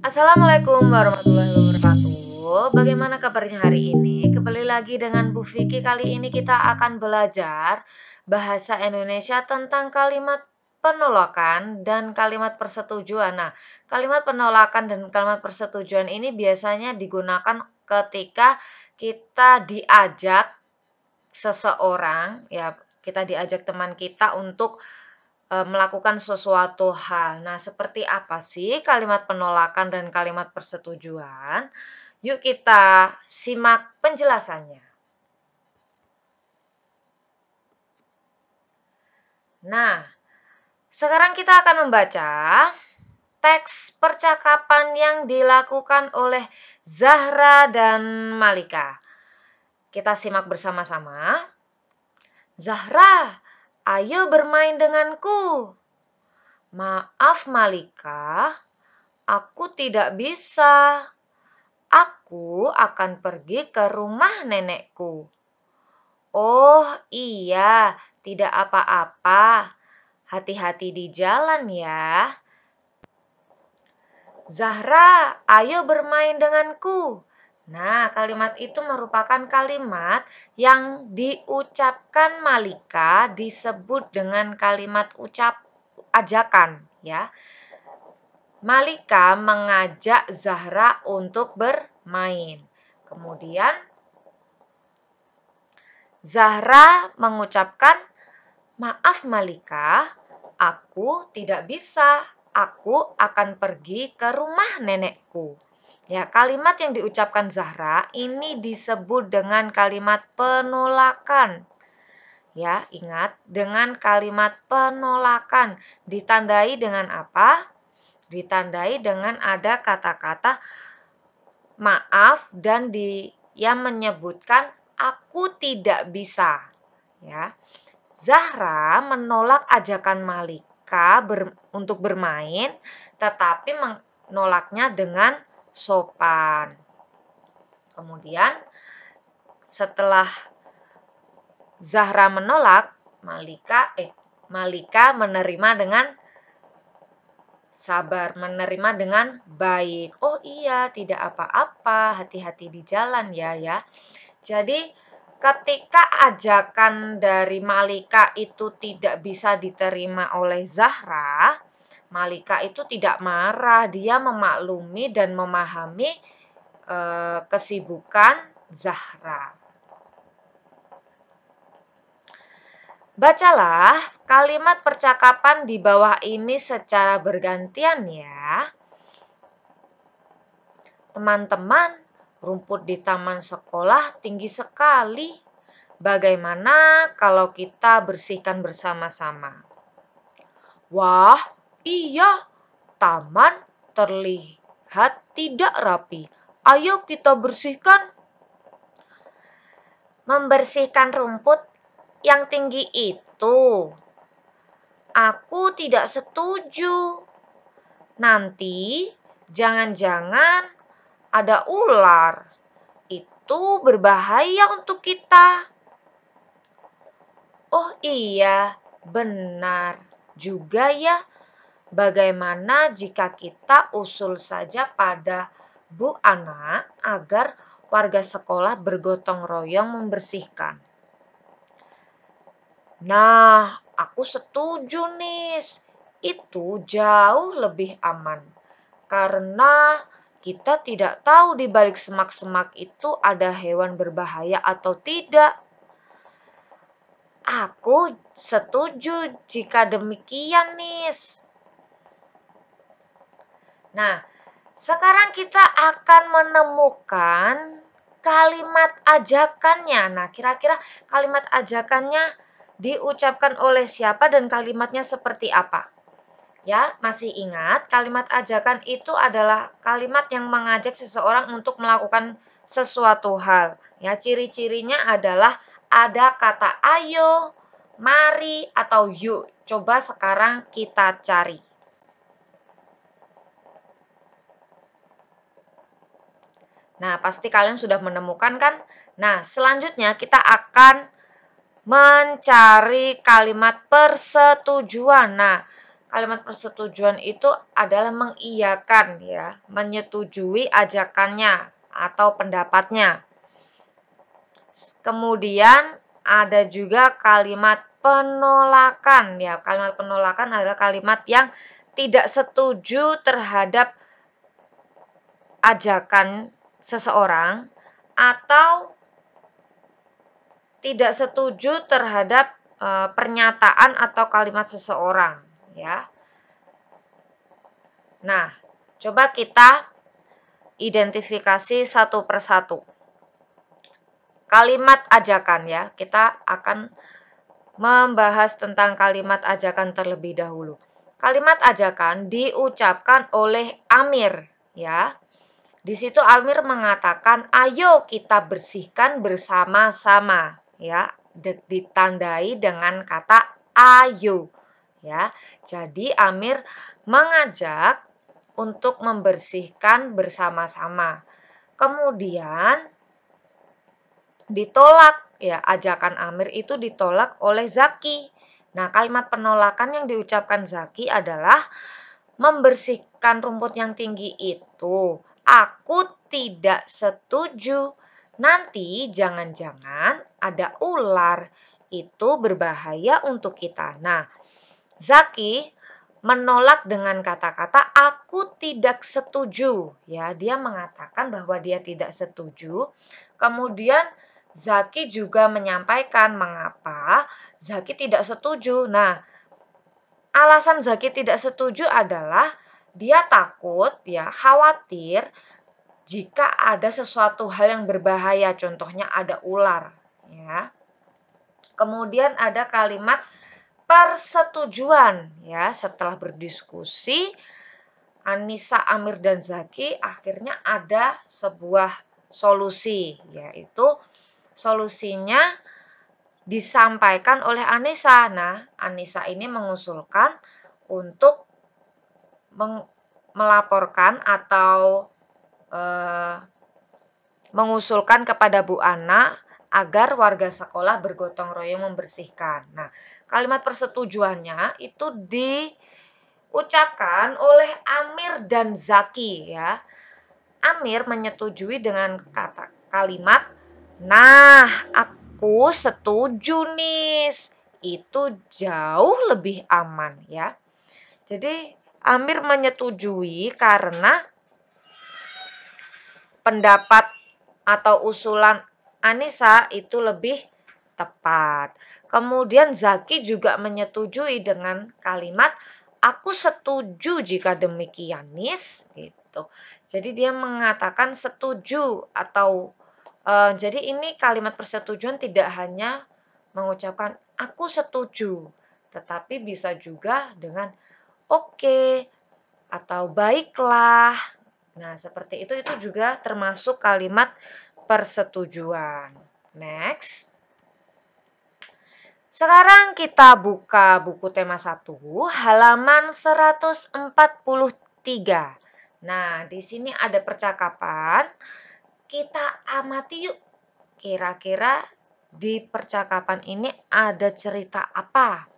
Assalamualaikum warahmatullahi wabarakatuh. Bagaimana kabarnya hari ini? Kembali lagi dengan Bu Vicky. Kali ini kita akan belajar bahasa Indonesia tentang kalimat penolakan dan kalimat persetujuan. Nah, kalimat penolakan dan kalimat persetujuan ini biasanya digunakan ketika kita diajak seseorang, ya, kita diajak teman kita untuk melakukan sesuatu hal. Nah, seperti apa sih kalimat penolakan dan kalimat persetujuan? Yuk kita simak penjelasannya. Nah, sekarang kita akan membaca teks percakapan yang dilakukan oleh Zahra dan Malika. Kita simak bersama-sama. Zahra, ayo bermain denganku. Maaf Malika, aku tidak bisa. Aku akan pergi ke rumah nenekku. Oh iya, tidak apa-apa. Hati-hati di jalan ya. Zahra, ayo bermain denganku. Nah, kalimat itu merupakan kalimat yang diucapkan Malika disebut dengan kalimat ajakan, ya. Malika mengajak Zahra untuk bermain. Kemudian Zahra mengucapkan, "Maaf Malika, aku tidak bisa. Aku akan pergi ke rumah nenekku." Ya, kalimat yang diucapkan Zahra ini disebut dengan kalimat penolakan. Ya, ingat, dengan kalimat penolakan ditandai dengan apa? Ditandai dengan ada kata-kata maaf dan yang menyebutkan aku tidak bisa, ya. Zahra menolak ajakan Malika untuk bermain, tetapi menolaknya dengan sopan. Kemudian setelah Zahra menolak, Malika menerima dengan sabar, menerima dengan baik. Oh iya, tidak apa-apa, hati-hati di jalan ya. Jadi ketika ajakan dari Malika itu tidak bisa diterima oleh Zahra, Malika itu tidak marah, dia memaklumi dan memahami kesibukan Zahra. Bacalah kalimat percakapan di bawah ini secara bergantian ya. Teman-teman, rumput di taman sekolah tinggi sekali. Bagaimana kalau kita bersihkan bersama-sama? Wah, iya, taman terlihat tidak rapi. Ayo kita bersihkan. Membersihkan rumput yang tinggi itu, aku tidak setuju. Nanti jangan-jangan ada ular. Itu berbahaya untuk kita. Oh iya, benar juga ya. Bagaimana jika kita usul saja pada Bu Ana agar warga sekolah bergotong royong membersihkan? Nah, aku setuju, Nis. Itu jauh lebih aman. Karena kita tidak tahu di balik semak-semak itu ada hewan berbahaya atau tidak. Aku setuju jika demikian, Nis. Nah, sekarang kita akan menemukan kalimat ajakannya. Nah, kira-kira kalimat ajakannya diucapkan oleh siapa dan kalimatnya seperti apa? Ya, masih ingat kalimat ajakan itu adalah kalimat yang mengajak seseorang untuk melakukan sesuatu hal. Ya, ciri-cirinya adalah ada kata ayo, mari, atau yuk. Coba sekarang kita cari. Nah, pasti kalian sudah menemukan kan? Nah, selanjutnya kita akan mencari kalimat persetujuan. Nah, Kalimat persetujuan itu adalah mengiyakan ya, menyetujui ajakannya atau pendapatnya. Kemudian ada juga kalimat penolakan ya. Kalimat penolakan adalah kalimat yang tidak setuju terhadap ajakan seseorang atau tidak setuju terhadap pernyataan atau kalimat seseorang ya. Nah, coba kita identifikasi satu persatu. Kalimat ajakan ya, kita akan membahas tentang kalimat ajakan terlebih dahulu. Kalimat ajakan diucapkan oleh Amir ya. Di situ Amir mengatakan, "Ayo kita bersihkan bersama-sama." Ya, ditandai dengan kata ayo. Ya. Jadi Amir mengajak untuk membersihkan bersama-sama. Kemudian ditolak ya, ajakan Amir itu ditolak oleh Zaki. Nah, kalimat penolakan yang diucapkan Zaki adalah membersihkan rumput yang tinggi itu. Aku tidak setuju. Nanti jangan-jangan ada ular. Itu berbahaya untuk kita. Nah, Zaki menolak dengan kata-kata aku tidak setuju. Ya, dia mengatakan bahwa dia tidak setuju. Kemudian Zaki juga menyampaikan mengapa Zaki tidak setuju. Nah, alasan Zaki tidak setuju adalah dia takut, ya, khawatir jika ada sesuatu hal yang berbahaya, contohnya ada ular, ya. Kemudian ada kalimat persetujuan, ya. Setelah berdiskusi, Anissa, Amir, dan Zaki akhirnya ada sebuah solusi, yaitu solusinya disampaikan oleh Anissa. Nah, Anissa ini mengusulkan untuk melaporkan atau mengusulkan kepada Bu Ana agar warga sekolah bergotong royong membersihkan. Nah, kalimat persetujuannya itu diucapkan oleh Amir dan Zaki ya. Amir menyetujui dengan kalimat, "Nah, aku setuju nis. Itu jauh lebih aman ya." Jadi Amir menyetujui karena pendapat atau usulan Anissa itu lebih tepat. Kemudian Zaki juga menyetujui dengan kalimat aku setuju jika demikian nis gitu. Jadi dia mengatakan setuju atau jadi ini kalimat persetujuan tidak hanya mengucapkan aku setuju, tetapi bisa juga dengan oke atau baiklah. Nah, seperti itu juga termasuk kalimat persetujuan. Next. Sekarang kita buka buku tema 1, halaman 143. Nah, di sini ada percakapan. Kita amati yuk. Kira-kira di percakapan ini ada cerita apa?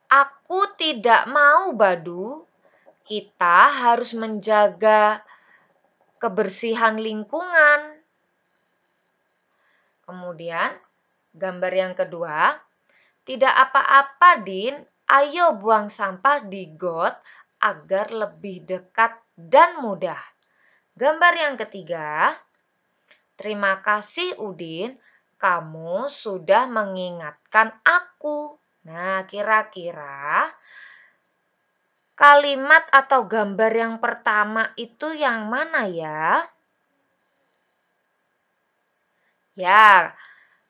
Aku tidak mau Badu. Kita harus menjaga kebersihan lingkungan. Kemudian, gambar yang kedua, tidak apa-apa Din, ayo buang sampah di got agar lebih dekat dan mudah. Gambar yang ketiga, terima kasih Udin, kamu sudah mengingatkan aku. Nah, kira-kira kalimat atau gambar yang pertama itu yang mana ya? Ya,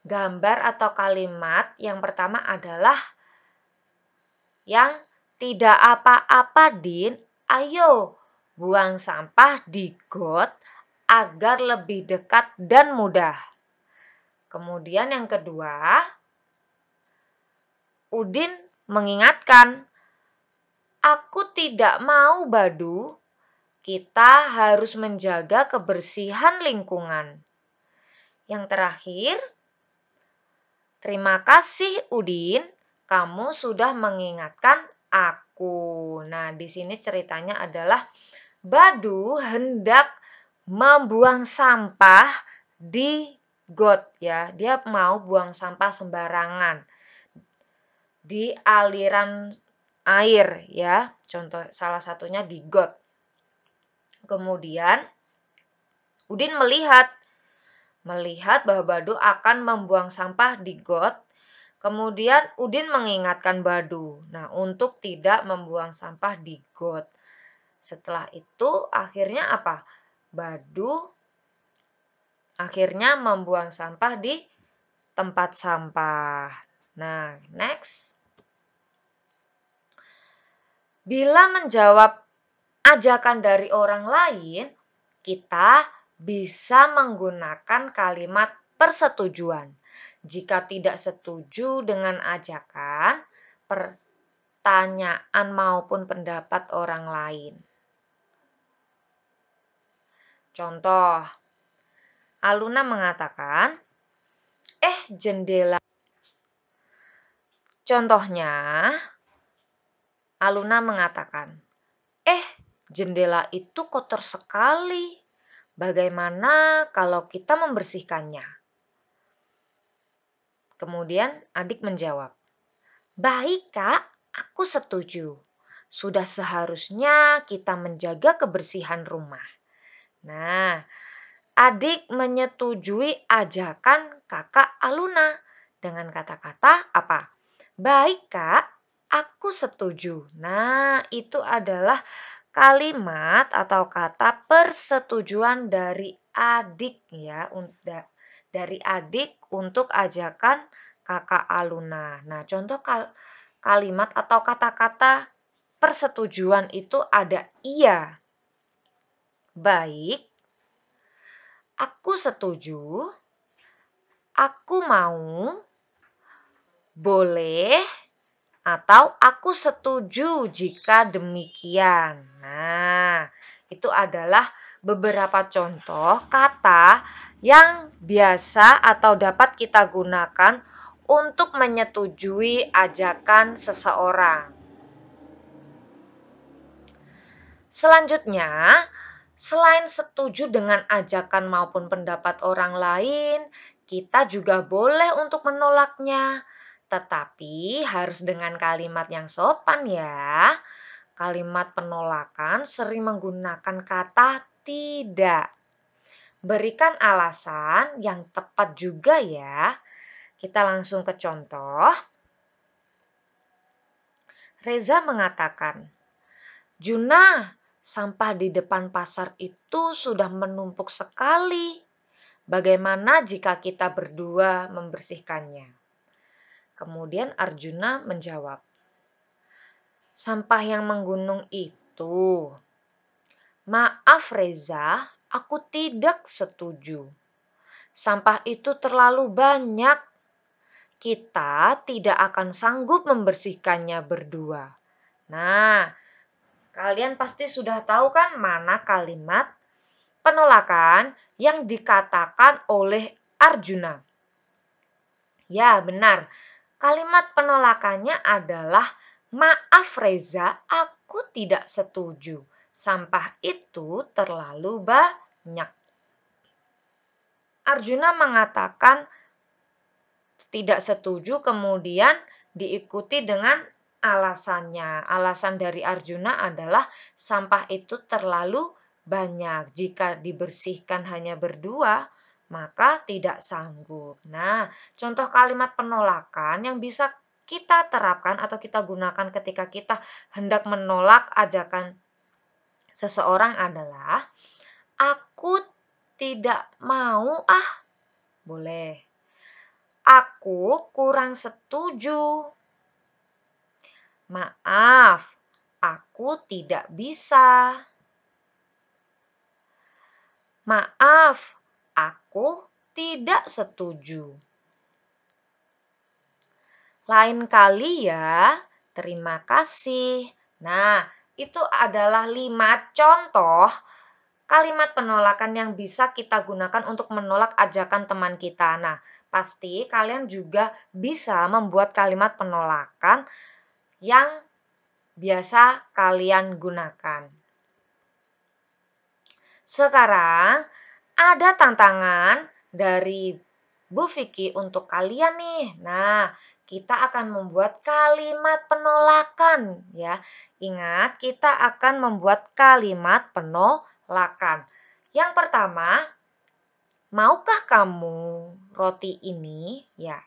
gambar atau kalimat yang pertama adalah yang tidak apa-apa Din, ayo buang sampah di got agar lebih dekat dan mudah. Kemudian yang kedua, Udin mengingatkan, aku tidak mau Badu, kita harus menjaga kebersihan lingkungan. Yang terakhir, terima kasih Udin, kamu sudah mengingatkan aku. Nah, di sini ceritanya adalah Badu hendak membuang sampah di got ya. Dia mau buang sampah sembarangan di aliran air ya. Contoh salah satunya di got. Kemudian Udin melihat bahwa Badu akan membuang sampah di got. Kemudian Udin mengingatkan Badu, nah untuk tidak membuang sampah di got. Setelah itu akhirnya apa? Badu akhirnya membuang sampah di tempat sampah. Nah, next. Bila menjawab ajakan dari orang lain, kita bisa menggunakan kalimat persetujuan. Jika tidak setuju dengan ajakan, pertanyaan maupun pendapat orang lain. Contoh, Aluna mengatakan, jendela. Contohnya, Aluna mengatakan, jendela itu kotor sekali. Bagaimana kalau kita membersihkannya? Kemudian adik menjawab, baik kak, aku setuju. Sudah seharusnya kita menjaga kebersihan rumah. Nah, adik menyetujui ajakan kakak Aluna dengan kata-kata apa? Baik kak, aku setuju. Nah, itu adalah kalimat atau kata persetujuan dari adik ya, dari adik untuk ajakan kakak Aluna. Nah, contoh kalimat atau kata-kata persetujuan itu ada iya, baik, aku setuju, aku mau, boleh, atau aku setuju jika demikian. Nah, itu adalah beberapa contoh kata yang biasa atau dapat kita gunakan untuk menyetujui ajakan seseorang. Selanjutnya, selain setuju dengan ajakan maupun pendapat orang lain, kita juga boleh untuk menolaknya. Tetapi harus dengan kalimat yang sopan ya. Kalimat penolakan sering menggunakan kata tidak. Berikan alasan yang tepat juga ya. Kita langsung ke contoh. Reza mengatakan, Juna, sampah di depan pasar itu sudah menumpuk sekali. Bagaimana jika kita berdua membersihkannya? Kemudian Arjuna menjawab, sampah yang menggunung itu. Maaf Reza, aku tidak setuju. Sampah itu terlalu banyak. Kita tidak akan sanggup membersihkannya berdua. Nah, kalian pasti sudah tahu kan mana kalimat penolakan yang dikatakan oleh Arjuna. Ya, benar. Kalimat penolakannya adalah, maaf Reza, aku tidak setuju. Sampah itu terlalu banyak. Arjuna mengatakan tidak setuju, kemudian diikuti dengan alasannya. Alasan dari Arjuna adalah sampah itu terlalu banyak. Jika dibersihkan hanya berdua, maka tidak sanggup. Nah, contoh kalimat penolakan yang bisa kita terapkan atau kita gunakan ketika kita hendak menolak ajakan seseorang adalah, aku tidak mau boleh. Aku kurang setuju. Maaf, aku tidak bisa. Maaf, aku tidak setuju. Lain kali ya, terima kasih. Nah, itu adalah 5 contoh kalimat penolakan yang bisa kita gunakan untuk menolak ajakan teman kita. Nah, pasti kalian juga bisa membuat kalimat penolakan yang biasa kalian gunakan. Sekarang ada tantangan dari Bu Vicky untuk kalian nih. Nah, kita akan membuat kalimat penolakan ya. Ingat, kita akan membuat kalimat penolakan. Yang pertama, maukah kamu roti ini? Ya,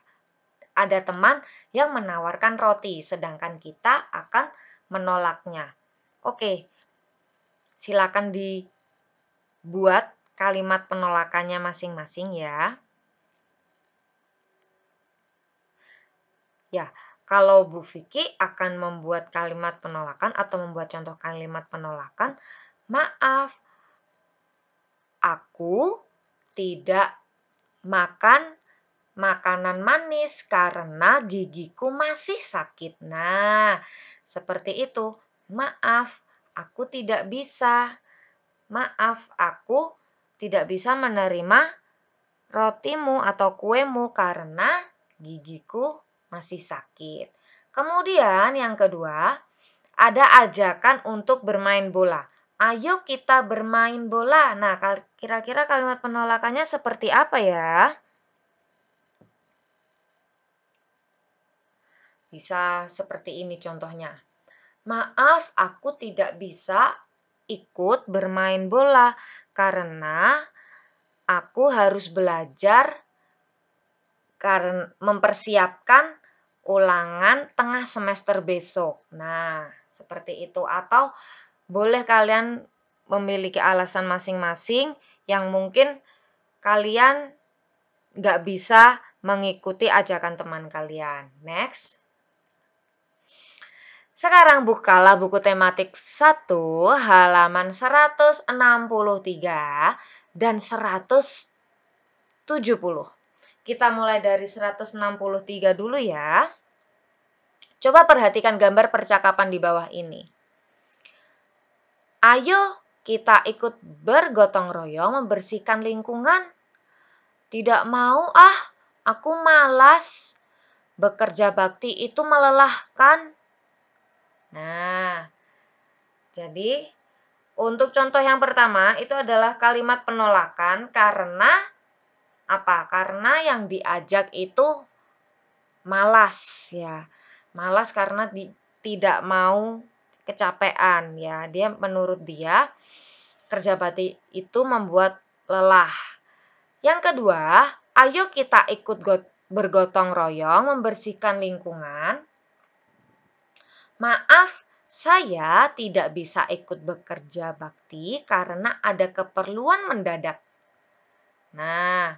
ada teman yang menawarkan roti, sedangkan kita akan menolaknya. Oke, silakan dibuat kalimat penolakannya masing-masing ya. Ya, kalau Bu Vicky akan membuat kalimat penolakan atau membuat contoh kalimat penolakan, maaf, aku tidak makan makanan manis karena gigiku masih sakit. Nah, seperti itu. Maaf, aku tidak bisa. Maaf, aku tidak bisa menerima rotimu atau kuemu karena gigiku masih sakit. Kemudian yang kedua, ada ajakan untuk bermain bola. Ayo kita bermain bola. Nah, kira-kira kalimat penolakannya seperti apa ya? Bisa seperti ini contohnya. Maaf, aku tidak bisa ikut bermain bola karena aku harus belajar karena mempersiapkan ulangan tengah semester besok. Nah, seperti itu. Atau boleh kalian memiliki alasan masing-masing yang mungkin kalian nggak bisa mengikuti ajakan teman kalian. Next. Sekarang bukalah buku tematik 1 halaman 163 dan 170. Kita mulai dari 163 dulu ya. Coba perhatikan gambar percakapan di bawah ini. Ayo kita ikut bergotong royong membersihkan lingkungan. Tidak mau aku malas. Bekerja bakti itu melelahkan. Nah, jadi untuk contoh yang pertama itu adalah kalimat penolakan karena apa? Karena yang diajak itu malas ya. Malas karena tidak mau kecapean ya. Dia menurut dia kerja bakti itu membuat lelah. Yang kedua, ayo kita ikut bergotong royong membersihkan lingkungan. Maaf, saya tidak bisa ikut bekerja bakti karena ada keperluan mendadak. Nah,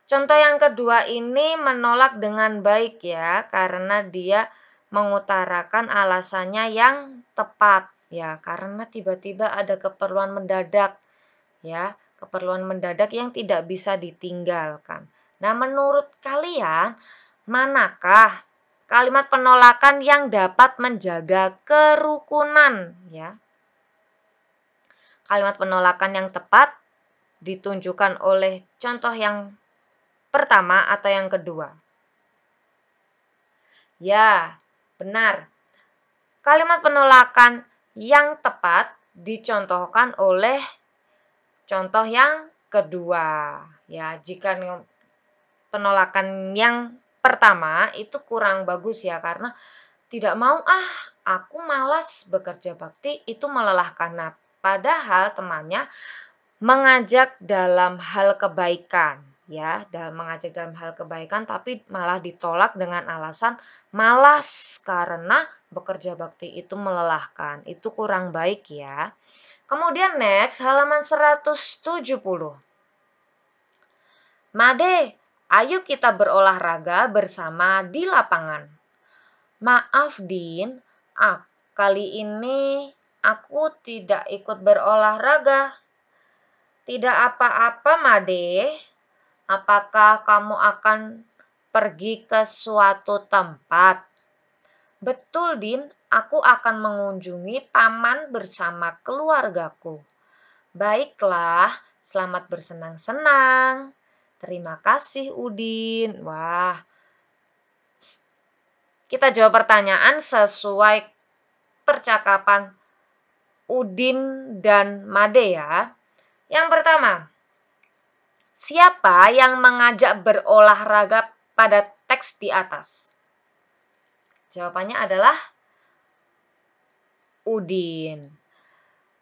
contoh yang kedua ini menolak dengan baik ya, karena dia mengutarakan alasannya yang tepat ya, karena tiba-tiba ada keperluan mendadak ya, keperluan mendadak yang tidak bisa ditinggalkan. Nah, menurut kalian manakah kalimat penolakan yang dapat menjaga kerukunan ya? Kalimat penolakan yang tepat ditunjukkan oleh contoh yang pertama atau yang kedua. Ya, benar. Kalimat penolakan yang tepat dicontohkan oleh contoh yang kedua. Ya, jika penolakan yang pertama itu kurang bagus ya, karena tidak mau aku malas bekerja bakti itu melelahkan. Nah, padahal temannya mengajak dalam hal kebaikan ya, mengajak dalam hal kebaikan tapi malah ditolak dengan alasan malas karena bekerja bakti itu melelahkan. Itu kurang baik ya. Kemudian next halaman 170. Made, ayo kita berolahraga bersama di lapangan. Maaf Din, kali ini aku tidak ikut berolahraga. Tidak apa-apa Made, apakah kamu akan pergi ke suatu tempat? Betul Din, aku akan mengunjungi paman bersama keluargaku. Baiklah, selamat bersenang-senang. Terima kasih, Udin. Wah, kita jawab pertanyaan sesuai percakapan Udin dan Made ya. Yang pertama, siapa yang mengajak berolahraga pada teks di atas? Jawabannya adalah Udin.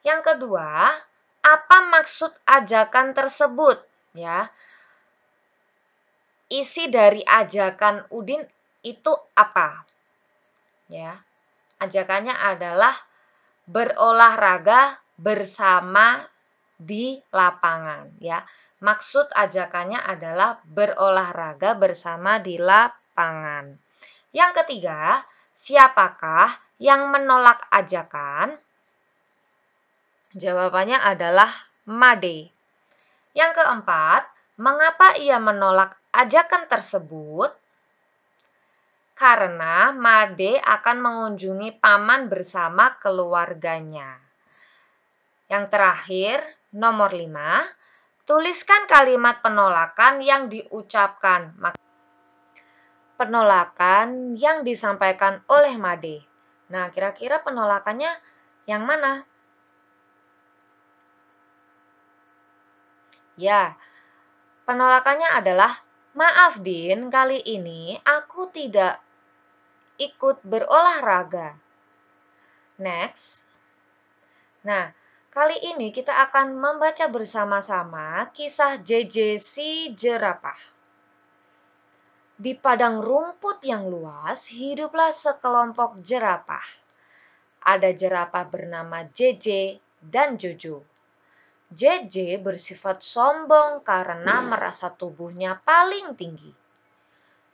Yang kedua, apa maksud ajakan tersebut? Ya, isi dari ajakan Udin itu apa? Ya, ajakannya adalah berolahraga bersama di lapangan. Ya, maksud ajakannya adalah berolahraga bersama di lapangan. Yang ketiga, siapakah yang menolak ajakan? Jawabannya adalah Made. Yang keempat, mengapa ia menolak ajakan tersebut? Karena Made akan mengunjungi paman bersama keluarganya. Yang terakhir, nomor 5, tuliskan kalimat penolakan yang diucapkan. Penolakan yang disampaikan oleh Made. Nah, kira-kira penolakannya yang mana? Ya, penolakannya adalah, maaf Din, kali ini aku tidak ikut berolahraga. Next. Nah, kali ini kita akan membaca bersama-sama kisah JJ si jerapah. Di padang rumput yang luas, hiduplah sekelompok jerapah. Ada jerapah bernama JJ dan Jojo. JJ bersifat sombong karena merasa tubuhnya paling tinggi.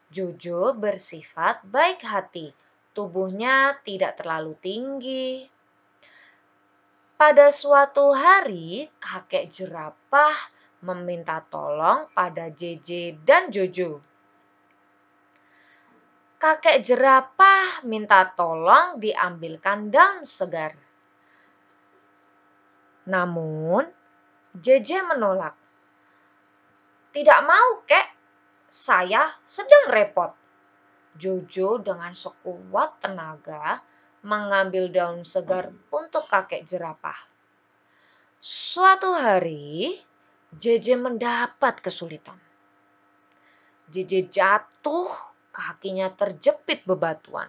Jojo bersifat baik hati, tubuhnya tidak terlalu tinggi. Pada suatu hari, kakek jerapah meminta tolong pada JJ dan Jojo. Kakek jerapah minta tolong diambilkan daun segar. Namun, JJ menolak. Tidak mau, kek. Saya sedang repot. Jojo dengan sekuat tenaga mengambil daun segar untuk kakek jerapah. Suatu hari, JJ mendapat kesulitan. JJ jatuh, kakinya terjepit bebatuan.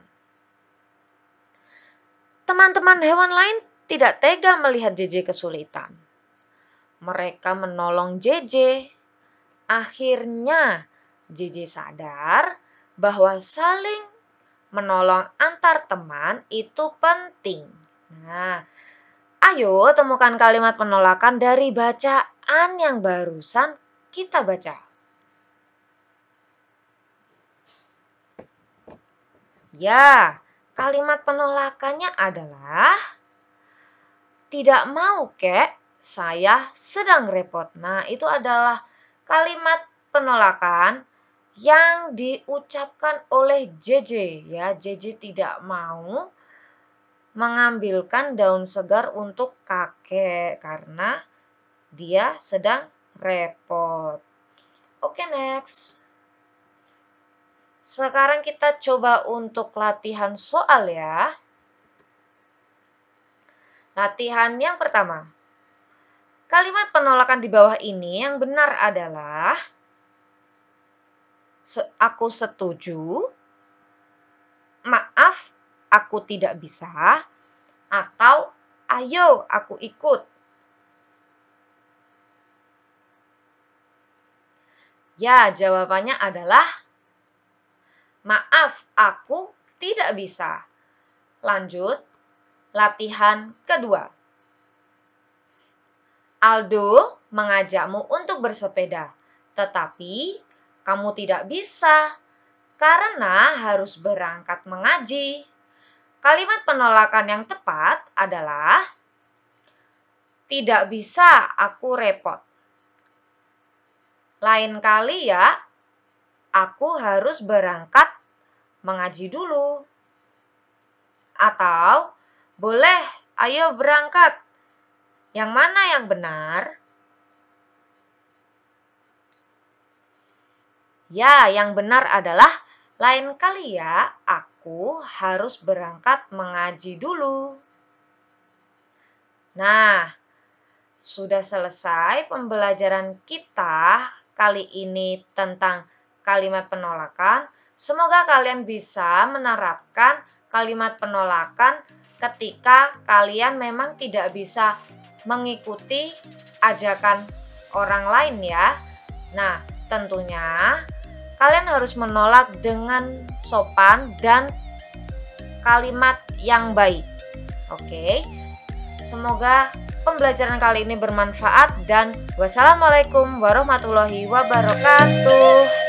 Teman-teman hewan lain tidak tega melihat JJ kesulitan. Mereka menolong JJ. Akhirnya, JJ sadar bahwa saling menolong antar teman itu penting. Nah, ayo temukan kalimat penolakan dari bacaan yang barusan kita baca. Ya, kalimat penolakannya adalah, tidak mau kek, saya sedang repot. Nah, itu adalah kalimat penolakan yang diucapkan oleh JJ. Ya, JJ tidak mau mengambilkan daun segar untuk kakek karena dia sedang repot. Oke, next. Sekarang kita coba untuk latihan soal ya. Latihan yang pertama. Kalimat penolakan di bawah ini yang benar adalah aku setuju, maaf, aku tidak bisa, atau ayo aku ikut. Ya, jawabannya adalah maaf, aku tidak bisa. Lanjut, latihan kedua. Aldo mengajakmu untuk bersepeda, tetapi kamu tidak bisa karena harus berangkat mengaji. Kalimat penolakan yang tepat adalah, tidak bisa, aku repot. Lain kali ya, aku harus berangkat mengaji dulu. Atau boleh, ayo berangkat. Yang mana yang benar? Ya, yang benar adalah lain kali ya, aku harus berangkat mengaji dulu. Nah, sudah selesai pembelajaran kita kali ini tentang kalimat penolakan. Semoga kalian bisa menerapkan kalimat penolakan ketika kalian memang tidak bisa mengikuti ajakan orang lain ya. Nah, tentunya kalian harus menolak dengan sopan dan kalimat yang baik. Oke. Semoga pembelajaran kali ini bermanfaat dan wassalamualaikum warahmatullahi wabarakatuh.